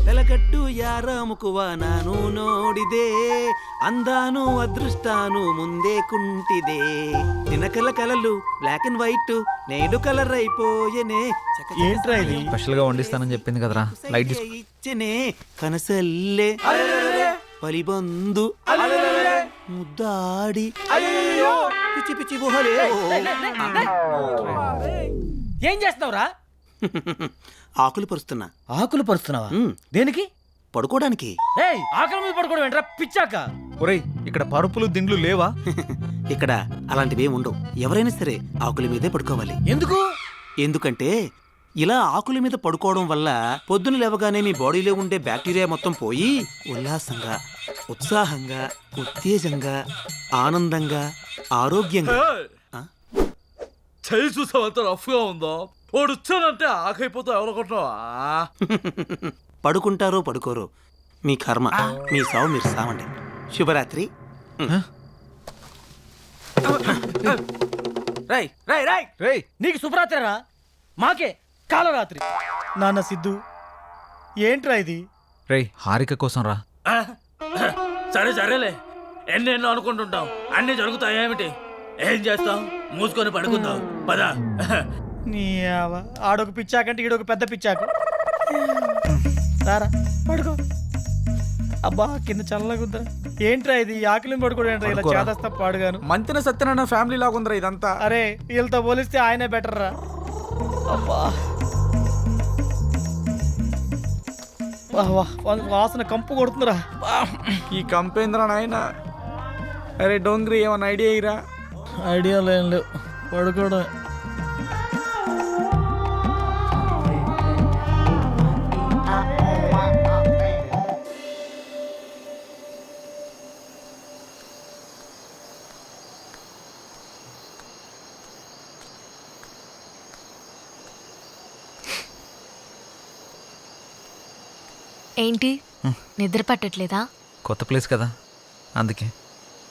వెలగట్టు యారాముకువ ನಾನು ನೋಡಿದೆ అందాను అదృష్టాను ముందే కుంటిదే నినకల కలలు బ్లాక్ అండ్ వైట్ నేడు కలర్ అయిపోయనే ఏంట్రా ఇది? స్పెషల్గా వండిస్తానని చెప్పింది కదరా, లైట్ తీసుకో. ఇచ్చనే కనసల్లే పలిబందు ముద్దాడి పిచ్చి పిచ్చి గుహలే ఏం చేస్తున్నావురా? ఆకులు పరుస్తున్నా. ఆకులు పరుస్తున్నావా? ఉమ్, దేనికి? పడుకోవడానికి. ఏయ్, ఆకలి మీద పడుకోవడం ఏంట్రా పిచ్చాక? ఒరేయ్, ఇక్కడ పరుపులు దిండ్లు లేవా? ఇక్కడ అలాంటివి ఉండవు. ఎవరైనా సరే ఆకుల మీదే పడుకోవాలి. ఎందుకు? ఎందుకంటే ఇలా ఆకుల మీద పడుకోవడం వల్ల పొద్దున లేవగానే మీ బాడీలో ఉండే బ్యాక్టీరియా మొత్తం పోయి ఉల్లాసంగా, ఉత్సాహంగా, ఉత్తేజంగా, ఆనందంగా, ఆరోగ్యంగా. ఆ? చేయి చూసావంత రఫ్గా ఉందో, వాడు వచ్చానంటే ఆకైపోతావు. ఎవరనుకుంటున్నావా? పడుకుంటారో పడుకోరో మీ కర్మ, మీ సావు మీరు సావండి. శుభరాత్రి. రై రై రై రేయ్, నీకు శుభరాత్రిరా, మాకే కాలరాత్రి. నాన్న సిద్ధు, ఏంట్రా ఇది? రేయ్, హారిక కోసం రా. సరే సరేలే, ఎన్నెన్నో అనుకుంటుంటాం, అన్నీ జరుగుతాయి. ఏమిటి ఏం చేస్తాం? మూసుకొని పడుకుందాం పద. నీ ఆడొక పిచ్చాకంటే ఈడొక పెద్ద పిచ్చాకు. సారా పడుకో. అబ్బా, కింద చల్లగా ఉందా? ఏంట్రా ఇది? ఆకలి పడుకోవడం ఏంట్రా ఇలా చేదస్తా పాడుగాను? మంతిన సత్యనారాయణ ఫ్యామిలీ లాగా ఉందిరా ఇదంతా. అరే, వీళ్ళతో పోలిస్తే ఆయనే బెటర్ రా. అబ్బా, వాహ్ వాహ్, వాసన కంపు కొడుతుందిరా. ఈ కంపేంద్ర నాయన. అరే డోంగ్రీ, ఏమన్నా ఐడియా ఇరా? ఐడియా లేం లేవు, పడుకోవడం. ఏంటి, నిద్ర పట్టట్లేదా? కొత్త ప్లేస్ కదా, అందుకే.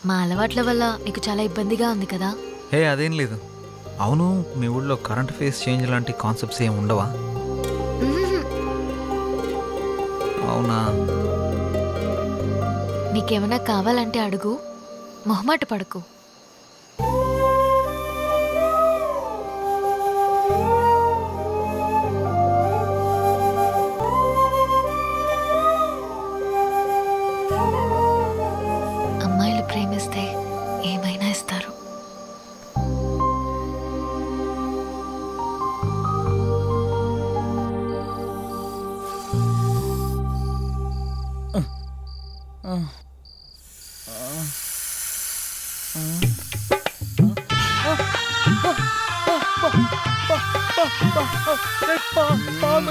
మా అలవాట్ల వల్ల నీకు చాలా ఇబ్బందిగా ఉంది కదా? హే, అదేం లేదు. అవును, మీ ఊళ్ళో కరెంట్ ఫేస్ చేంజ్ లాంటి కాన్సెప్ట్స్ ఏమి ఉండవా? మ్మ్. అవునా? నీకేమైనా కావాలంటే అడుగు, మొహమాట పడకు. అమ్మాయిలు ప్రేమిస్తే ఏమైనా ఇస్తారు.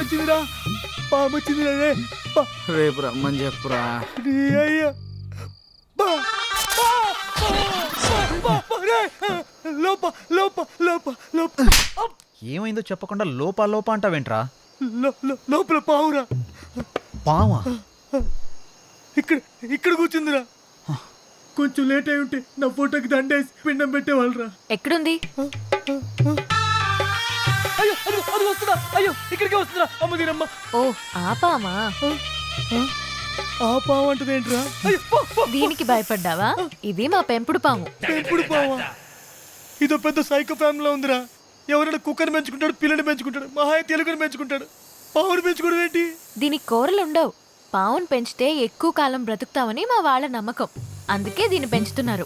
వచ్చిందిరా పాము వచ్చిందిరా రే. రేపు రమ్మని చెప్పురా. అయ్యా లోప లోప లోప లోప ఏమైందో చెప్పకుండా లోపా లోపా అంటావేంట్రా? లోపల పావురా. పావా? ఇక్కడ ఇక్కడ కూర్చుందిరా. కొంచెం లేట్ అయి ఉంటే నా ఫోటోకి దండేసి పిండం పెట్టేవాళ్ళరా. ఎక్కడుంది? అయ్యో అది వస్తుందా? అయ్యో ఇక్కడికే వస్తుందా? అమ్మ దీనమ్మ. ఓ ఆపామా? ఆ పాము అంటదేంట్రా? అయ్యో దీనికి భయపడ్డావా? ఇది మా పెంపుడు పాము. పెంపుడు పావా? ఇదో పెద్ద సైకో ఫ్యామిలీలో ఉందిరా. ఎవరైనా కుక్కని పెంచుకుంటాడు, పిల్లని పెంచుకుంటాడు, మహా తెలుగుని పెంచుకుంటాడు. పావుని పెంచుకోవడం ఏంటి? దీనికి కూరలు ఉండవు. పావును పెంచితే ఎక్కువ కాలం బ్రతుకుతావని మా వాళ్ళ నమ్మకం. అందుకే దీన్ని పెంచుతున్నారు.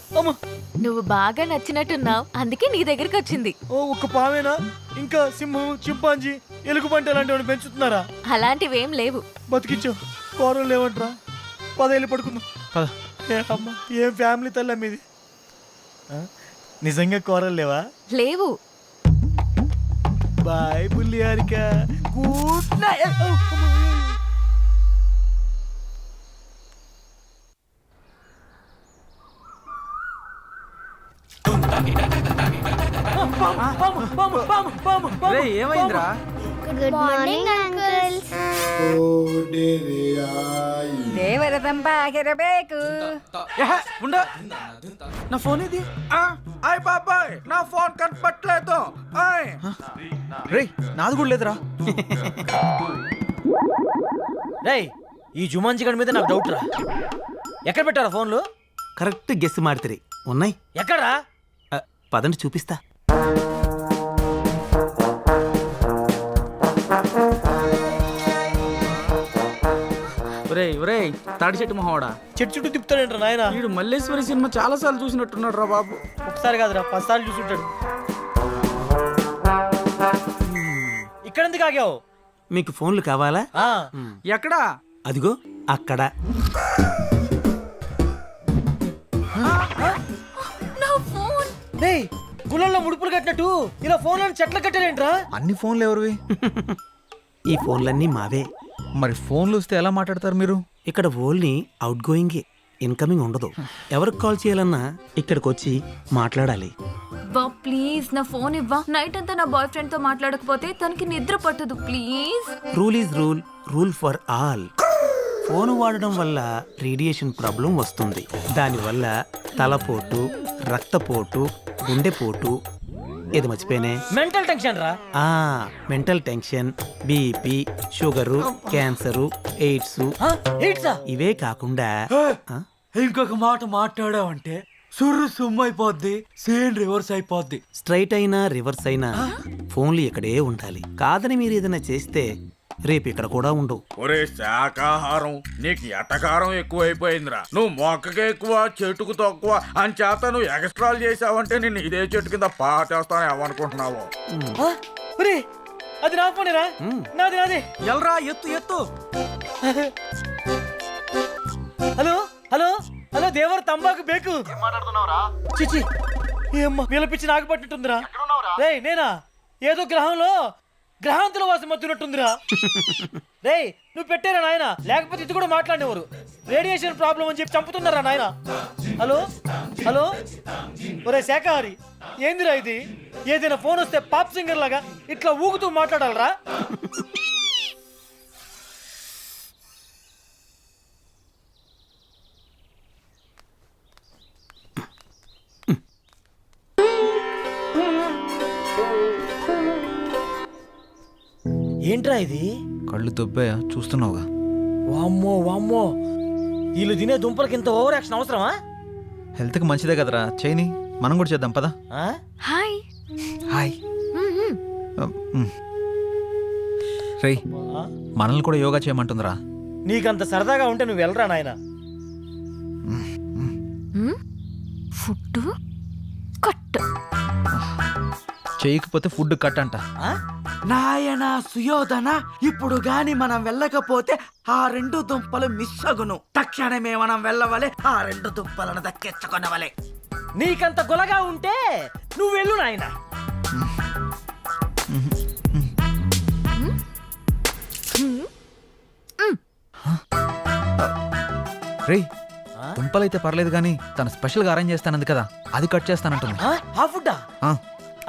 నువ్వు బాగా నచ్చినట్టున్నావు, అందుకే నీ దగ్గరికి వచ్చింది. ఓ ఒక్క పావేనా? ఇంకా సింహం, చింపాంజీ, ఎలుగుబంటి అలాంటివి పెంచుతున్నారా? అలాంటివేం లేవు. బతికిచ్చావు. కూరలు లేవంట్రా. 10 ఏళ్ళు పడుకుందాం. అమ్మా ఏం ఫ్యామిలీ తల్లి మీది. నిజంగా కూరలు లేవా? లేవు. బాయ్ బుల్లి హారిక. Good night. రే ఏమైందిరా? Good morning uncles. దేవరదంబాగిరಬೇಕು. ఉండ నా ఫోన్ ఇది. అయ్ బాబాయ్ నా ఫోన్ కనపట్లేదు. రేయ్ నాది కూడా లేదురా. రేయ్ ఈ జుమాన్జీ గడి మీద నాకు డౌట్ రా. ఎక్కడ పెట్టారా ఫోన్లు? కరెక్ట్ గెస్ మాడితే ఉన్నాయి. ఎక్కడా? పదండి చూపిస్తా. ఒరేయ్ తాడి చెట్టు మొహోడా, చెట్టు చుట్టూ తిప్పుతాడేంట్రా నాయన? వీడు మల్లేశ్వరి సినిమా చాలా సార్లు చూసినట్టున్నాడు రా బాబు. ఒకసారి కాదురా 10 సార్లు చూసుంటాడు. ఇక్కడ ఎందుకు ఆగావు? మీకు ఫోన్లు కావాలా? ఎక్కడా? అదిగో అక్కడ. రేయ్ గుళ్ళల్లో ముడుపులు కట్టినట్టు ఇలా ఫోన్లను చెట్లు కట్టారేంట్రా? అన్ని ఫోన్లు ఎవరివి? ఈ ఫోన్లన్నీ మావే. మరి ఫోన్లు వస్తే ఎలా మాట్లాడతారు మీరు? ఇక్కడ ఓన్లీ అవుట్ గోయింగే, ఇన్కమింగ్ ఉండదు. ఎవరికి కాల్ చేయాలన్నా ఇక్కడికి వచ్చి మాట్లాడాలి. వా ప్లీజ్ నా ఫోన్ ఇవ్వా. నైట్ అంతా నా బాయ్ ఫ్రెండ్ తో మాట్లాడకపోతే తనకి నిద్ర పట్టదు. Please. Rule is rule, rule for all. Phone వాడడం వల్ల రేడియేషన్ ప్రాబ్లం వస్తుంది. దానివల్ల తలపోటు, రక్తపోటు, గుండెపోటు, ఏది మర్చిపోయినే, మెంటల్ టెన్షన్ రా. Mental tension, BP, sugar, cancer, AIDS, ఇవే కాకుండా ఇంకొక మాట మాట్లాడావంటే సుర్రు సుమ్మైపోద్ది, సేన్ రివర్స్ అయిపోద్ది. స్ట్రైట్ అయినా రివర్స్ అయినా ఫోన్లు ఇక్కడే ఉండాలి. కాదని మీరు ఏదైనా చేస్తే రేపు ఇక్కడ కూడా ఉండవు. ఒరే శాకాహారం, నీకు ఎటకారం ఎక్కువైపోయిందిరా. నువ్వు మొక్కకి ఎక్కువ చెట్టుకు తక్కువ అని చేత నువ్వు ఎక్స్ట్రాలు చేసావంటే నేను ఇదే చెట్టు కింద పాటేస్తాను ఏమనుకుంటున్నావు? అది నా ఫోనేరా. నాది నాది. ఎల్రా ఎత్తు ఎత్తు. హలో హలో హలో దేవర్ తంబాకు బేకు. చిచి ఏమ్మా వీళ్ళపిచ్చి నాకు పట్టినట్టుందిరా. రేయ్ నేనా? ఏదో గ్రహాంతుల వాసం మత్తున్నట్టుందిరా. రేయ్ నువ్వు పెట్టారా నాయన? లేకపోతే ఇది కూడా మాట్లాడేవారు. రేడియేషన్ ప్రాబ్లం అని చెప్పి చంపుతున్నారా నాయన? హలో హలో ఒరే శాఖాహారి, ఏందిరా ఇది? ఏదైనా ఫోన్ వస్తే పాప్ సింగర్ లాగా ఇట్లా ఊగుతూ మాట్లాడాలరా? ఏంట్రా ఇది? కళ్ళు దొబ్బాయా? చూస్తున్నావుగా. వామ్మో వామ్మో, వీళ్ళు తినే దుంపలకి ఇంత ఓవర్ యాక్షన్ అవసరమా? హెల్త్కి మంచిదే కదరా, చేయని. మనం కూడా చేద్దాం పదా. Hi hi. రేయ్ మనల్ని కూడా యోగా చేయమంటుందిరా. నీకంత సరదాగా ఉంటే నువ్వు వెళ్ళరా నాయన. Food cut. చేయకపోతే ఫుడ్ కట్ అంట. నాయనా సుయోధన, ఇప్పుడు గాని మనం వెళ్ళకపోతే ఆ 2 దుంపలు మిస్ అగును. తక్షణమే మనం వెళ్ళవలే, ఆ 2 దుంపలను దక్కించుకొనవలే. నీకంత గులగా ఉంటే నువ్వు వెళ్ళు నాయన. రేయ్ తుంపలైతే పర్లేదు కానీ తను స్పెషల్గా అరేంజ్ చేస్తానంది కదా, అది కట్ చేస్తానంటుంది. ఆ ఫుడ్డా? ఆ,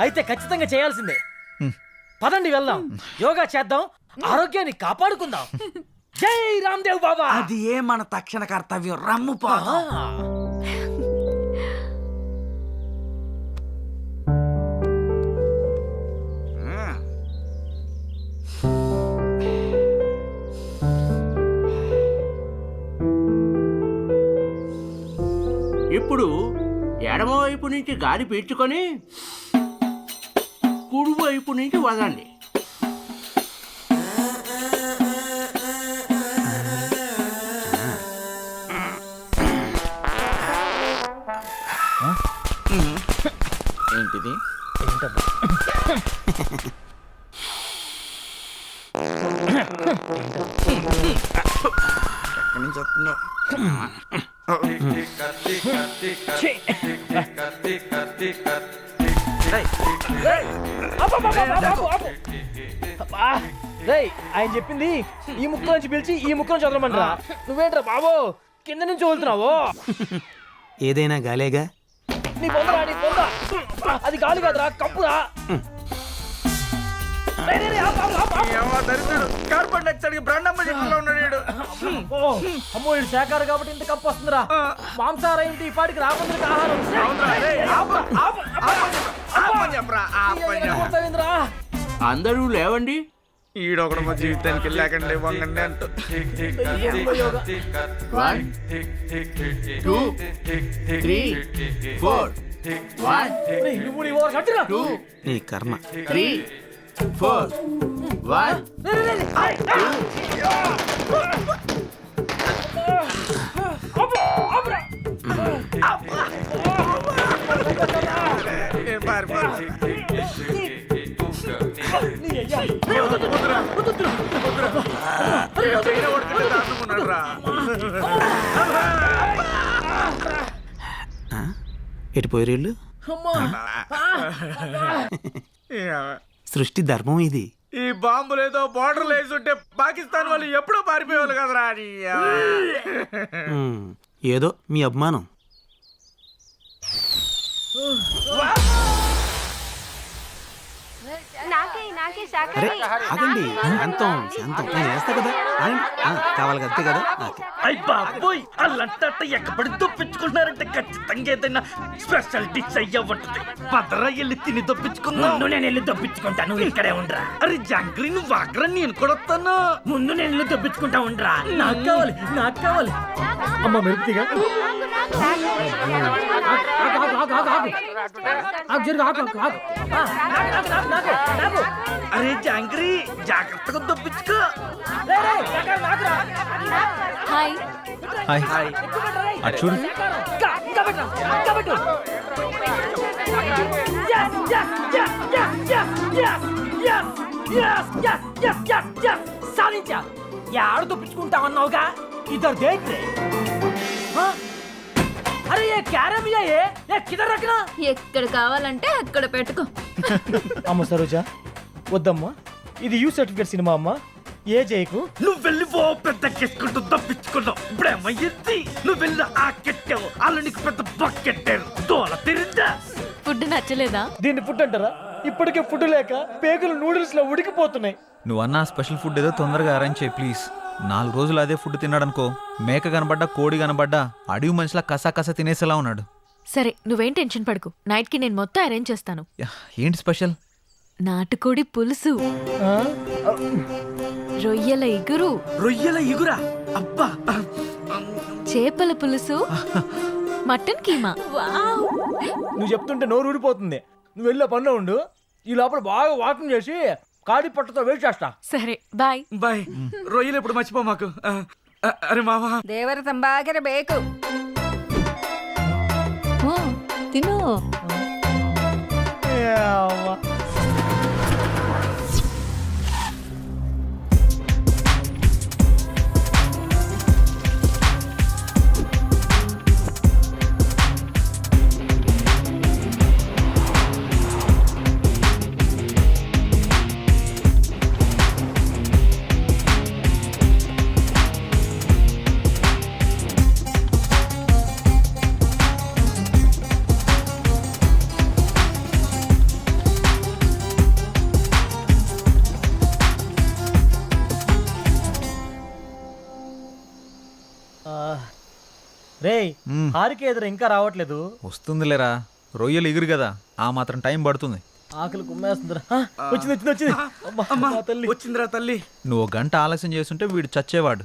అయితే ఖచ్చితంగా చేయాల్సిందే. హ్మ్. పదండి వెళ్దాం, యోగా చేద్దాం, ఆరోగ్యాన్ని కాపాడుకుందాం. జై రామ్దేవ్ బాబా. అది ఏ మన తక్షణ కర్తవ్యం. రమ్ము ఆ. ఇప్పుడు ఎడమవైపు నుంచి గాలి పీల్చుకొని కుడివైపు నుంచి వదండి. ఏంటిది? ఎక్కడి నుంచి వస్తుందో? రేయ్, ఆయన చెప్పింది ఈ ముక్క నుంచి పిలిచి ఈ ముక్క నుంచి వదలమంటారా? నువ్వేంట్రా బాబు కింద నుంచి వదులుతున్నావు? ఏదైనా గాలేగా. నీ పొందరా, నీ పొంద. అది గాలి కాదురా, కప్పురా. రేయ్, రేయ్, రేయ్, ఆపు, ఆపు, ఆపు, ఆపు. దరిద్రుడు కార్బన్ డైఆక్సైడ్ బ్రాండమ్మ చెప్పిలో ఉన్నాడు. ఓ, అమ్మో ఇది శాఖారు కాబట్టి ఇంత కప్పు వస్తుందిరా. మాంసాహారం ఏంటి ఈ పాటికి రాబందులకు ఆహారం. కొడతావేంద్రా? అందరూ లేవండి. ఈడొకడు మా జీవితానికి లేకండి వంగండి అంటూ. 1 2 3 4 1 రేయ్, నువ్వు నీ ఓవర్ కట్టురా. 2 నీ కర్మ. 3 4 1 రేయ్, రేయ్, రేయ్, ఆయ్, ఆపు, ఆపురా. నీ అయ్యా. రేయ్, వద్దు, వద్దు, ఎటుపోయి రీళ్ళు? అమ్మా. సృష్టి ధర్మం ఇది. ఈ బాంబులు ఏదో బార్డర్ వేసుంటే పాకిస్తాన్ వాళ్ళు ఎప్పుడో పారిపోయేవాళ్ళు కదరా. ఏదో మీ అభిమానం. అరే ఆగండి, శాంతం శాంతం. నేను వేస్తా కదా, ఆగండి. కావాలి అంతే కదా. అయ్ బాబోయ్, అల్లంతా ఎక్కబడి దొప్పించుకుంటున్నారంటే ఖచ్చితంగా ఏదైనా స్పెషల్ డిష్ అయ్యా ఉంటుంది. పదరా వెళ్ళి తిని దొప్పించుకుందాం. ముందు నేను వెళ్ళి దొప్పించుకుంటా, నువ్వు ఇక్కడే ఉండరా. అరే జాంగ్రీ, నువ్వు వాగ్రా, నేను కూడా వస్తాను. ముందు నేను వెళ్ళి దొప్పించుకుంటా ఉండరా. నాకు కావాలి, నాకు కావాలి. అమ్మ మెరుపుగా అరే జాంగ్రీ, జాగ్రత్తగా దొప్పించుకో. హాయ్. హాయ్. అటు చూడు. సాధించా. ఆడ దొప్పించుకుంటా అన్నావుగా, ఇద్దరు దేట్లే. అరే ఏ క్యారమియా ఏ కిదర్ రఖనా. ఎక్కడ కావాలంటే అక్కడ పెట్టుకో. అమ్మ సరోజా, వద్దమ్మా, ఇది యూ సర్టిఫికేట్ సినిమా అమ్మా. ఏ జైకు నువ్వు వెళ్ళి ఓ పెద్ద కెట్టుకుంటూ తప్పించుకున్నావు. ఇప్పుడేమయ్యింది? నువ్వు వెళ్ళి ఆ కెట్టావు, వాళ్ళు నీకు పెద్ద బకెట్టారు. దోల తిరిందా? ఫుడ్ నచ్చలేదా? దీన్ని ఫుడ్ అంటారా? ఇప్పటికే ఫుడ్ లేక పేగులు నూడిల్స్ లో ఉడికిపోతున్నాయి. నువ్వు అన్న స్పెషల్ ఫుడ్ ఏదో తొందరగా అరేంజ్ చేయి ప్లీజ్. 4 రోజులు అదే ఫుడ్ తిన్నాడనుకో, మేక కనబడ్డా కోడి కనబడ్డా అడవి మనిషిలా కసా తినేసేలా ఉన్నాడు. సరే, నువ్వేం టెన్షన్ పడకు. నైట్ కి నేను మొత్తం అరేంజ్ చేస్తాను. ఏంటి స్పెషల్? నాటుకోడి పులుసు, రొయ్యల ఇగురు, రొయ్యల ఇగురా, అబ్బా, చేపల పులుసు, మటన్ కీమా. నువ్వు చెప్తుంటే నోరు ఊడిపోతుంది. నువ్వు వెళ్ళే పనిలో ఉండు, ఈ లోపల బాగా వాకింగ్ చేసి కాడి పట్టుతో వెయిట్ చేస్తా. సరే, బాయ్. బాయ్. రొయ్యలు ఎప్పుడు మర్చిపో మాకు. అరే మావా, దేవర ತಂಬಾಗಿರ ಬೇಕು. తిను. రేయ్ హారిక ఎదురు ఇంకా రావట్లేదు. వస్తుందిలేరా, రొయ్యలు ఎగురు కదా, ఆ మాత్రం టైం పడుతుంది. ఆకలి కుమ్మేస్తుందిరా. వచ్చింది వచ్చింది వచ్చింది. అమ్మా, మా తల్లి వచ్చిందిరా తల్లి. నువ్వు 1 గంట ఆలస్యం చేస్తుంటే వీడు చచ్చేవాడు.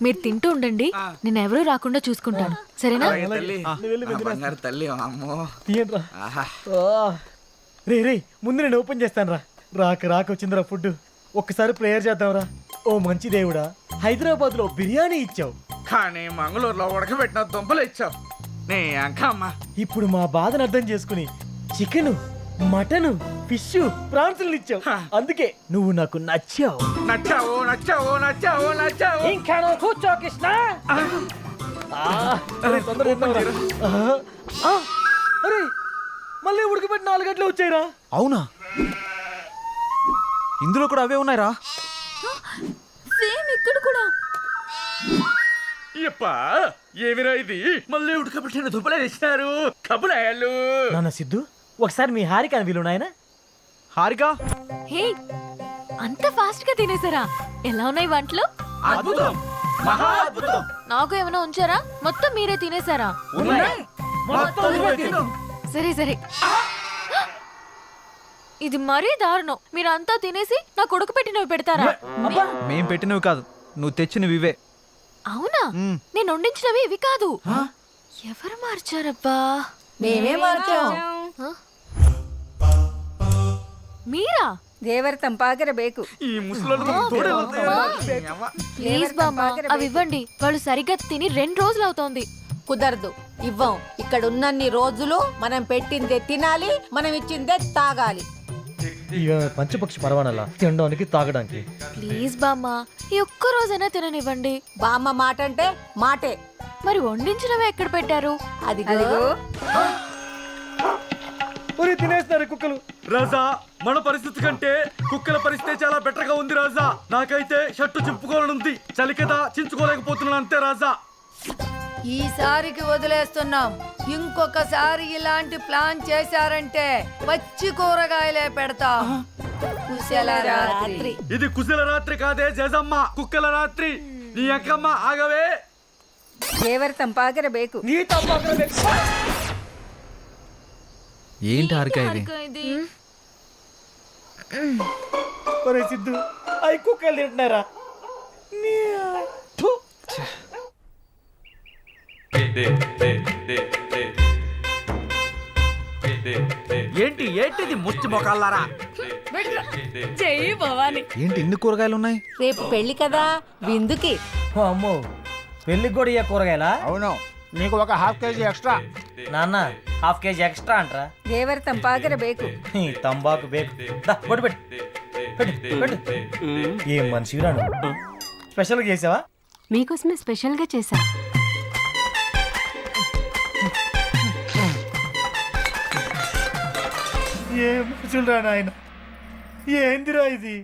మీరు తింటూ ఉండండి, నేను ఎవరూ రాకుండా చూసుకుంటాను, సరేనా? తల్లి నా బంగారు తల్లి అమ్మో. తీయండిరా. ఆహా. రే రే ముందు నేను ఓపెన్ చేస్తాను రా. రాక వచ్చిందిరా ఫుడ్. ఒక్కసారి ప్రేయర్ చేద్దాంరా. ఓ మంచి దేవుడా, హైదరాబాద్ లో బిర్యానీ ఇచ్చావు, కానీ మంగళూరులో ఉడకబెట్టిన దుంపలు ఇచ్చావు. నీ అంకమ్మ. ఇప్పుడు మా బాధను అర్థం చేసుకుని చికెన్, మటన్, ఫిష్, ప్రాన్స్ ఇచ్చావు. అందుకే నువ్వు నాకు నచ్చావు. నచ్చావు నచ్చావు నచ్చావు నచ్చావు. ఇంకా నువ్వు కూర్చో కృష్ణ. తొందరగా తిందాంరా. అరే మళ్ళీ ఉడకబెట్టి 4 గంటలు వచ్చాయిరా. అవునా, ఇందులో కూడా అవే ఉన్నాయిరా. సేమ్ ఇక్కడ కూడా. యప్పా ఏమిరా ఇది, మళ్ళీ ఉడకబెట్టిన దుంపలే ఇచ్చినారు. కబులాయాలు. నాన్న సిద్ధు, ఒకసారి మీ హారిక అని వీలు నాయన. హారిక, హే, అంత ఫాస్ట్ గా తినేసారా? ఎలా ఉన్నాయి వంటలు? అద్భుతం, మహా అద్భుతం. నాకు ఏమైనా ఉంచారా? మొత్తం మీరే తినేసారా? మొత్తం నువ్వే తిను. సరే ఇది మరీ దారుణం. మీరంతా తినేసి నాకు ఉడకపెట్టినవి పెడతారా? మేం పెట్టినవి కాదు, నువ్వు తెచ్చినవి ఇవే. అవునా? నేను వండించినవి ఇవి కాదు. ఎవరు మార్చారబ్బా? మేమే మార్చాం. మీరా? దేవర తంపాకర బేకు. ఈ ముసలోళ్ళు తోడే వస్తాయి. ప్లీజ్ బామ్మ, అవి ఇవ్వండి. వాళ్ళు సరిగ్గా తిని 2 రోజులు అవుతోంది. కుదరదు, ఇవ్వం. ఇక్కడ ఉన్నన్ని రోజులు మనం పెట్టిందే తినాలి, మనం ఇచ్చిందే తాగాలి. ఇక పంచపక్షి పరవానలా తినడానికి తాగడానికి. ప్లీజ్ బామ్మ, ఈ ఒక్క రోజైనా తిననివ్వండి. బామ్మ మాట అంటే మాటే. మరి వండించినవి ఎక్కడ పెట్టారు? అదిగో. ఒరే తినేస్తారు కుక్కలు. రాజా, మన పరిస్థితి కంటే కుక్కల పరిస్థితి చాలా బెటర్ గా ఉంది రాజా. నాకైతే షర్టు చింపుకోవాలనుంది, చలి కదా చించుకోలేకపోతున్నాను అంతే రాజా. ఈసారికి వదిలేస్తున్నాం. ఇంకొకసారి ఇలాంటి ప్లాన్ చేశారంటే పచ్చి కూరగాయలే పెడతాం. కుశల రాత్రి. ఇది కుశల రాత్రి కాదే జేజమ్మ, కుక్కల రాత్రి. నీ అక్కమ్మ ఆగవే. దేవర తంపాకర బేకు. నీ తప్ప ఏంటి హారిక ఇది? ఒరే సిద్ధు, అవి కుక్కలు తింటున్నారా? ఏంటి ఏంటిది ముచ్చి మొకాలారా? ఏంటి ఇన్ని కూరగాయలు ఉన్నాయి? రేపు పెళ్లి కదా, విందుకి. అమ్మో, పెళ్ళికి కూడా ఇయ్య కూరగాయలా? అవును, నీకు ఒక ½ కేజీ ఎక్స్ట్రా. నాన్న, ½ కేజీ ఎక్స్ట్రా అంటరా? దేవర తంపాకర బేకు. తంబాకు బేకు. పెట్టు. ఏం మనిషి రాను. స్పెషల్గా చేసావా? మీకోసమే స్పెషల్ గా చేశా. ఏం మనుషులు రా నాయన, ఏందిరా ఇది?